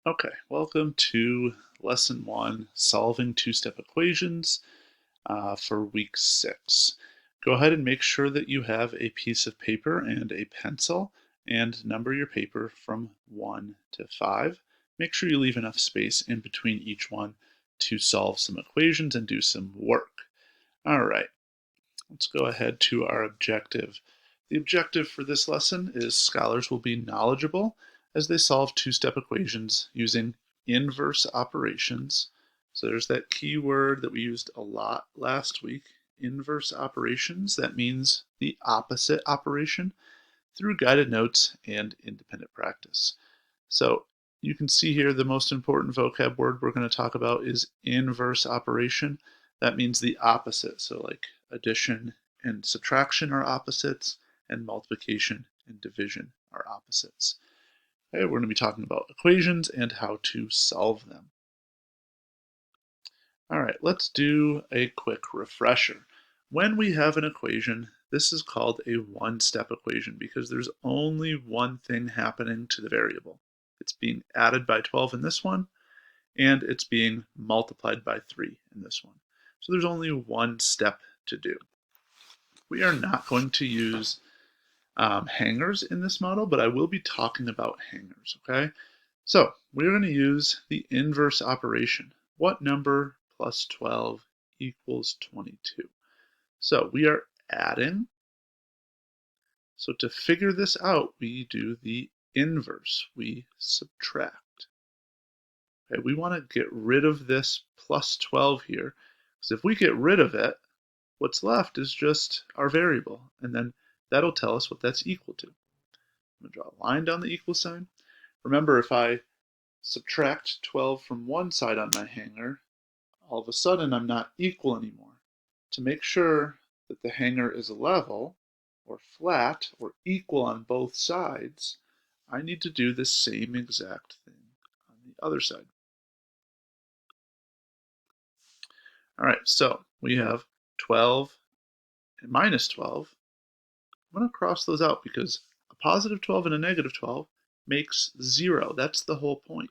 Okay, welcome to Lesson 1, Solving Two-Step Equations for Week 6. Go ahead and make sure that you have a piece of paper and a pencil and number your paper from 1 to 5. Make sure you leave enough space in between each one to solve some equations and do some work. All right, let's go ahead to our objective. The objective for this lesson is scholars will be knowledgeable as they solve two-step equations using inverse operations. So there's that key word that we used a lot last week, inverse operations. That means the opposite operation through guided notes and independent practice. So you can see here the most important vocab word we're going to talk about is inverse operation. That means the opposite. So like addition and subtraction are opposites, and multiplication and division are opposites. Okay, we're going to be talking about equations and how to solve them. All right, let's do a quick refresher. When we have an equation, this is called a one-step equation because there's only one thing happening to the variable. It's being added by 12 in this one, and it's being multiplied by 3 in this one. So there's only one step to do. We are not going to use hangers in this model, but I will be talking about hangers, okay? So we're going to use the inverse operation. What number plus 12 equals 22? So we are adding. So to figure this out, we do the inverse. We subtract. Okay, we want to get rid of this plus 12 here, because if we get rid of it, what's left is just our variable, and then that'll tell us what that's equal to. I'm going to draw a line down the equal sign. Remember, if I subtract 12 from one side on my hanger, all of a sudden I'm not equal anymore. To make sure that the hanger is level, or flat, or equal on both sides, I need to do the same exact thing on the other side. All right, so we have 12 and minus 12. I'm going to cross those out because a positive 12 and a negative 12 makes 0. That's the whole point.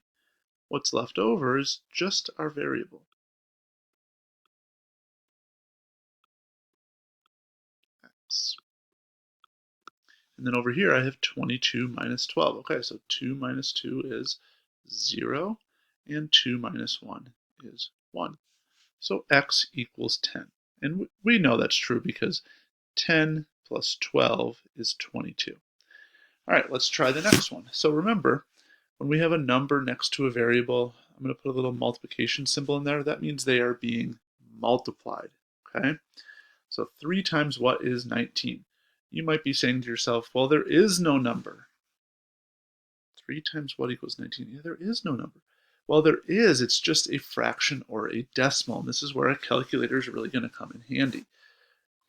What's left over is just our variable, x. And then over here I have 22 minus 12. Okay, so 2 minus 2 is 0, and 2 minus 1 is 1. So x equals 10. And we know that's true because 10 plus 12 is 22. All right, let's try the next one. So remember, when we have a number next to a variable, I'm going to put a little multiplication symbol in there. That means they are being multiplied, okay? So 3 times what is 19? You might be saying to yourself, well, there is no number. 3 times what equals 19? Yeah, there is no number. Well, there is. It's just a fraction or a decimal. And this is where a calculator is really going to come in handy.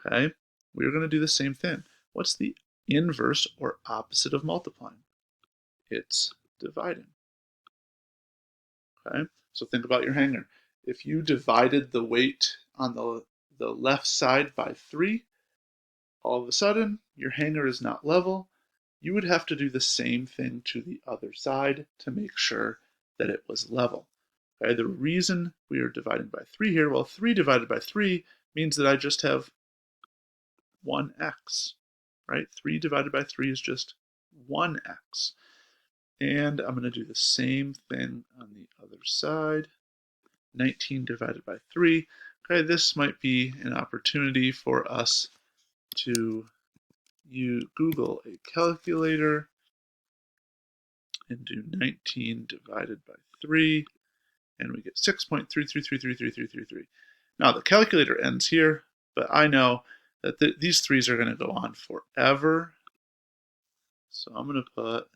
Okay? We're going to do the same thing. What's the inverse or opposite of multiplying? It's dividing. Okay? So think about your hanger. If you divided the weight on the left side by 3, all of a sudden your hanger is not level. You would have to do the same thing to the other side to make sure that it was level. Okay, the reason we are dividing by 3 here, well, 3 divided by 3 means that I just have 1x, right? 3 divided by 3 is just 1x. And I'm going to do the same thing on the other side. 19 divided by 3. Okay, this might be an opportunity for us to Google a calculator and do 19 divided by 3, and we get 6.33333333. Now the calculator ends here, but I know that these 3's are going to go on forever. So I'm going to put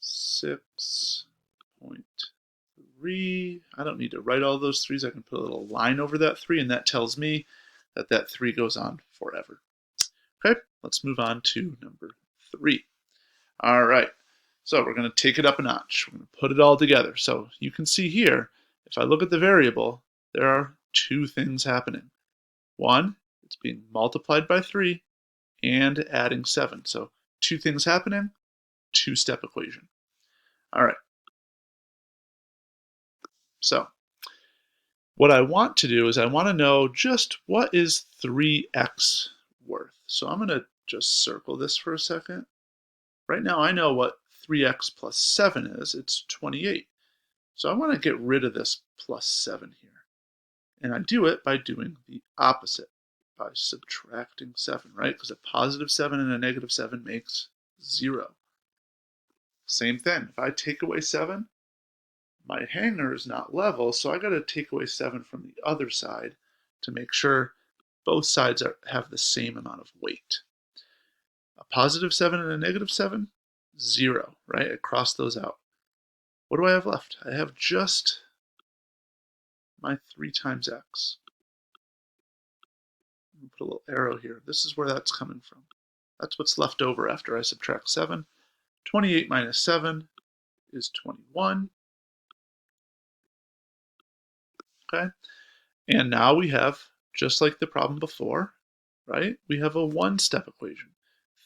6.3. I don't need to write all those 3's. I can put a little line over that 3, and that tells me that that 3 goes on forever. Okay, let's move on to number 3. All right, so we're going to take it up a notch. We're going to put it all together. So you can see here, if I look at the variable, there are 2 things happening. One, it's being multiplied by 3 and adding 7. So 2 things happening, two-step equation. All right, So what I want to do is I want to know just what is 3x worth. So I'm going to just circle this for a second. Right now I know what 3x plus 7 is. It's 28. So I want to get rid of this plus 7 here. And I do it by doing the opposite, by subtracting 7, right? Because a positive 7 and a negative 7 makes 0. Same thing. If I take away 7, my hanger is not level, so I got to take away 7 from the other side to make sure both sides have the same amount of weight. A positive 7 and a negative 7, 0, right? I cross those out. What do I have left? I have just my 3 times x. Put a little arrow here. This is where that's coming from. That's what's left over after I subtract 7. 28 minus 7 is 21. Okay? And now we have, just like the problem before, right? We have a one-step equation.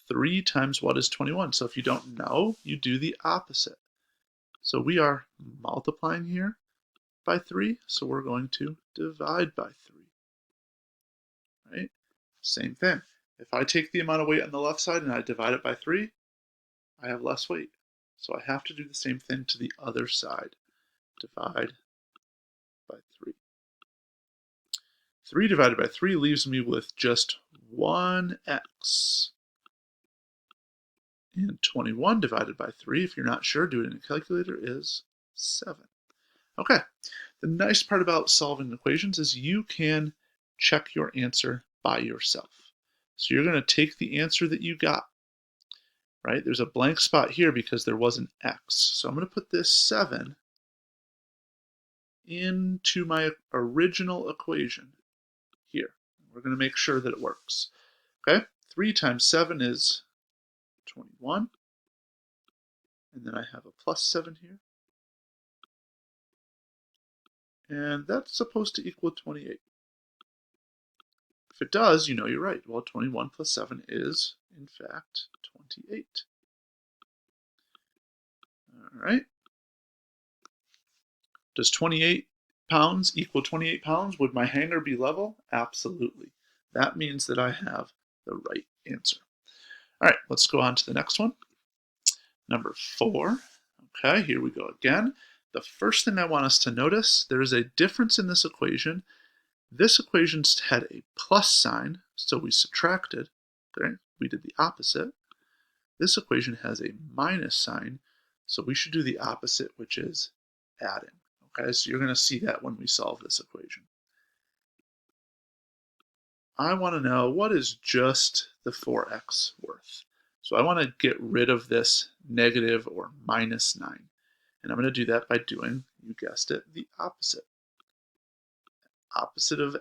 3 times what is 21? So if you don't know, you do the opposite. So we are multiplying here by 3, so we're going to divide by 3. Right? Same thing. If I take the amount of weight on the left side and I divide it by 3, I have less weight. So I have to do the same thing to the other side. Divide by 3. 3 divided by 3 leaves me with just 1x. And 21 divided by 3, if you're not sure, do it in a calculator, is 7. Okay, the nice part about solving equations is you can check your answer by yourself. So you're going to take the answer that you got, right? There's a blank spot here because there was an x. So I'm going to put this 7 into my original equation here. We're going to make sure that it works. Okay, 3 times 7 is 21. And then I have a plus 7 here. And that's supposed to equal 28. If it does, you know you're right. Well, 21 plus 7 is, in fact, 28. All right. Does 28 pounds equal 28 pounds? Would my hanger be level? Absolutely. That means that I have the right answer. All right, let's go on to the next one. Number 4. Okay, here we go again. The first thing I want us to notice, there is a difference in this equation. This equation had a plus sign, so we subtracted. Okay? We did the opposite. This equation has a minus sign, so we should do the opposite, which is adding. Okay, so you're going to see that when we solve this equation. I want to know what is just the 4x worth. So I want to get rid of this negative or minus 9. And I'm going to do that by doing, you guessed it, the opposite. Opposite of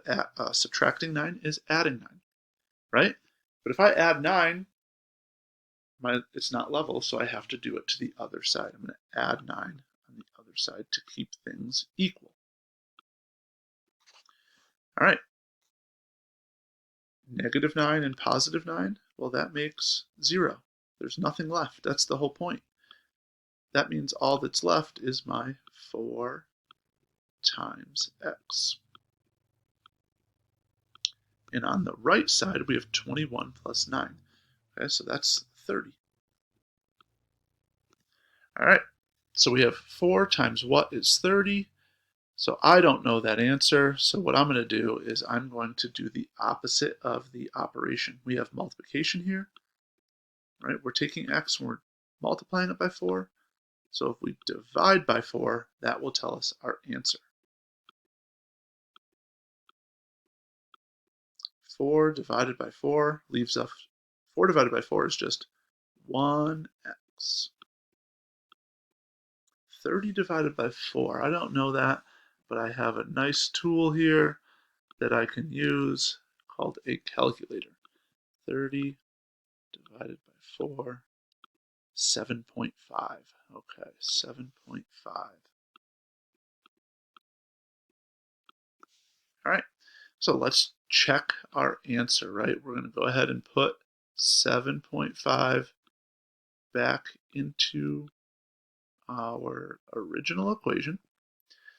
subtracting 9 is adding 9, right? But if I add 9, it's not level, so I have to do it to the other side. I'm going to add 9 on the other side to keep things equal. All right. Negative 9 and positive 9, well, that makes 0. There's nothing left. That's the whole point. That means all that's left is my 4 times x. And on the right side, we have 21 plus 9. Okay, so that's 30. All right, so we have 4 times what is 30? So I don't know that answer, so what I'm going to do is I'm going to do the opposite of the operation. We have multiplication here, right? We're taking x and we're multiplying it by 4. So if we divide by 4, that will tell us our answer. 4 divided by 4 leaves us, 4 divided by 4 is just 1x. 30 divided by 4, I don't know that, but I have a nice tool here that I can use called a calculator. 30 divided by 4, 7.5. Okay, 7.5. All right, so let's check our answer, right? We're going to go ahead and put 7.5 back into our original equation.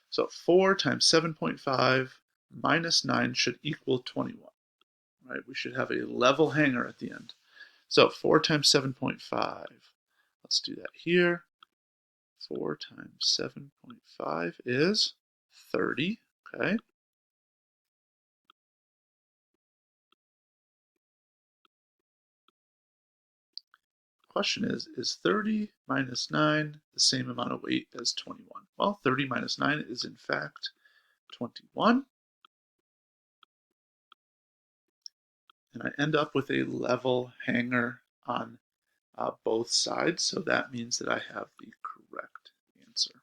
So 4 times 7.5 minus 9 should equal 21. Right? We should have a level hanger at the end. So 4 times 7.5. Let's do that here. 4 times 7.5 is 30. Okay. Question is 30 minus 9 the same amount of weight as 21? Well, 30 minus 9 is in fact 21. And I end up with a level hanger on both sides, so that means that I have the correct answer.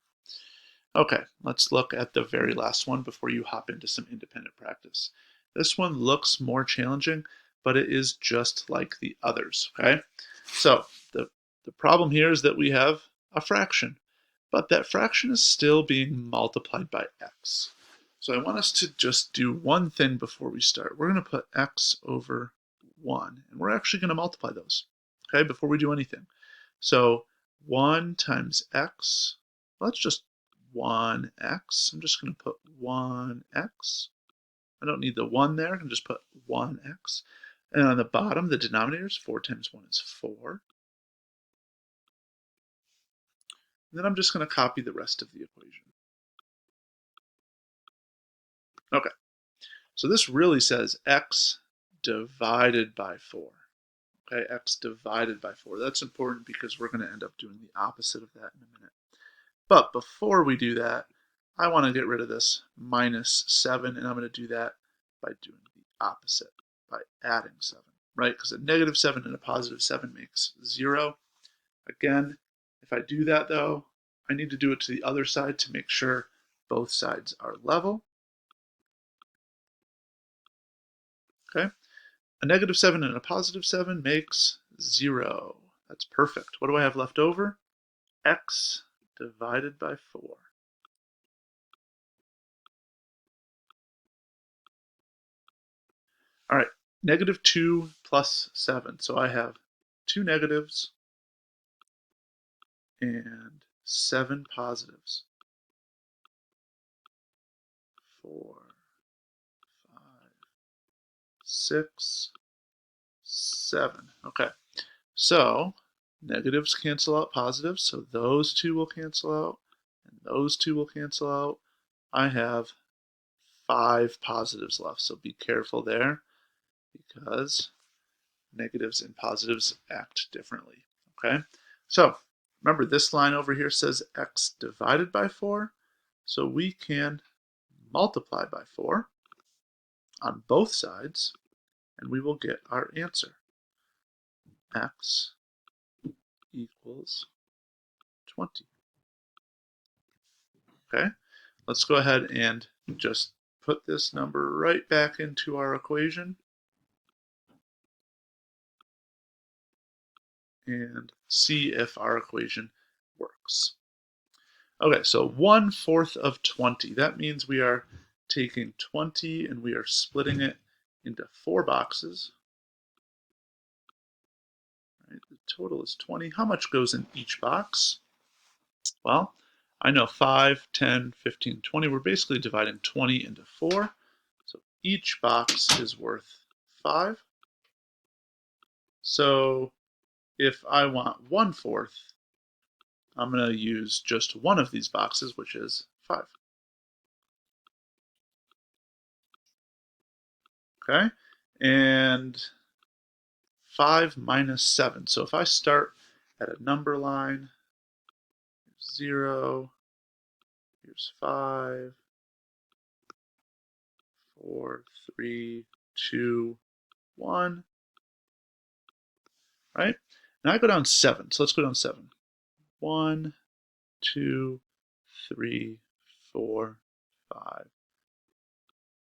Okay, let's look at the very last one before you hop into some independent practice. This one looks more challenging, but it is just like the others, okay? So the problem here is that we have a fraction, but that fraction is still being multiplied by x. So I want us to just do one thing before we start. We're going to put x over 1, and we're actually going to multiply those, okay, before we do anything. So 1 times x, well, that's just 1x. I'm just going to put 1x. I don't need the 1 there. I can just put 1x. And on the bottom, the denominator is 4 times 1 is 4. And then I'm just going to copy the rest of the equation. Okay, so this really says x divided by 4. Okay, x divided by 4. That's important because we're going to end up doing the opposite of that in a minute. But before we do that, I want to get rid of this minus 7, and I'm going to do that by doing the opposite, by adding 7, right? Because a negative 7 and a positive 7 makes 0. Again, if I do that, though, I need to do it to the other side to make sure both sides are level. Okay? A negative 7 and a positive 7 makes 0. That's perfect. What do I have left over? X divided by 4. All right, negative 2 plus 7. So I have 2 negatives and 7 positives. 4, 5, 6, 7. Okay, so negatives cancel out positives, so those two will cancel out, and those two will cancel out. I have 5 positives left, so be careful there because negatives and positives act differently, okay? So remember, this line over here says x divided by 4, so we can multiply by 4 on both sides, and we will get our answer. X equals 20. Okay, let's go ahead and just put this number right back into our equation and see if our equation works. Okay, so 1/4 of 20. That means we are taking 20 and we are splitting it into 4 boxes. Right, the total is 20. How much goes in each box? Well, I know 5, 10, 15, 20. We're basically dividing 20 into 4. So each box is worth 5. So if I want 1/4, I'm going to use just one of these boxes, which is 5. Okay, and 5 minus 7. So if I start at a number line, 0, here's 5, 4, 3, 2, 1, right? Now I go down 7. So let's go down 7. 1, 2, 3, 4, 5,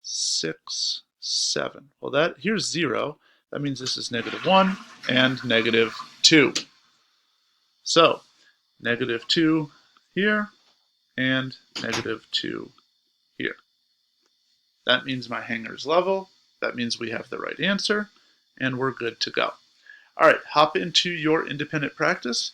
6, 7. Well, here's 0. That means this is negative 1 and negative 2. So negative 2 here and negative 2 here. That means my hanger's level. That means we have the right answer, and we're good to go. All right, hop into your independent practice